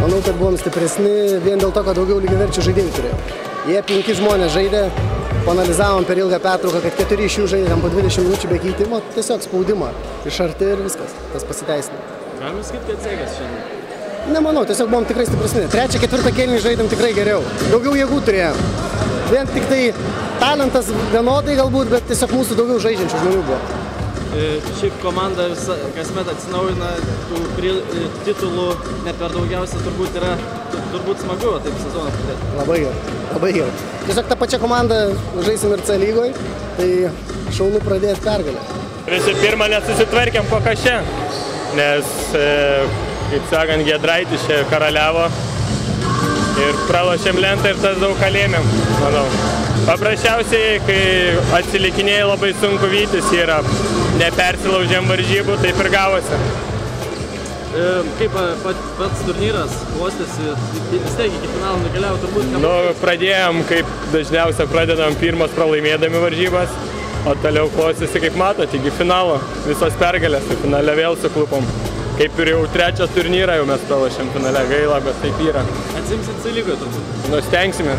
Manau, kad buvom stipresni vien dėl to, kad daugiau lygiaverčių žaidėjų turėjo. Jie 5 žmonės žaidė, panalizavom per ilgą pertrauką, kad 4 iš jų žaidė tam po 20 minučių be keitimo, tiesiog spaudimą iš arti ir viskas, tas pasiteisino. Galima sakyti, kad sekės šiandien? Nemanau, tiesiog buvom tikrai stipresni. 3., 4. kėlinį žaidėm tikrai geriau. Daugiau jėgų turėjom. Vien tik tai talentas vienodai galbūt, bet tiesiog mūsų daugiau žaidžiančių žmonių buvo. Šiaip komanda kasmet atsinaujina, tų titulų net per daugiausia turbūt smagu taip sezoną pradėti. Labai gerai, labai gerai. Tiesiog tą pačią komandą žaisim ir C lygoj, tai šaunu pradėti pergalę. Visų pirma, nesusitvarkėm po kažčia, nes, kaip sakant, Giedraitis čia karaliavo ir pralošėm lentą ir tas daug ką lėmėm, manau. Paprasčiausiai, kai atsilikinėjai, labai sunku vytis yra, nepersilaužėm varžybų, taip ir gavosi. Kaip pats turnyras klostėsi, vis tiek iki finalo nukeliavo turbūt? Pradėjom, kaip dažniausia pradedam pirmas pralaimėdami varžybas, o toliau klostėsi, kaip matot, iki finalo, visos pergalės, tai finale vėl suklupom. Kaip ir jau 3. turnyrą jau mes pralošėm finale, gaila, bet taip yra. Atsimsit C lygoje turbūt? Stengsime.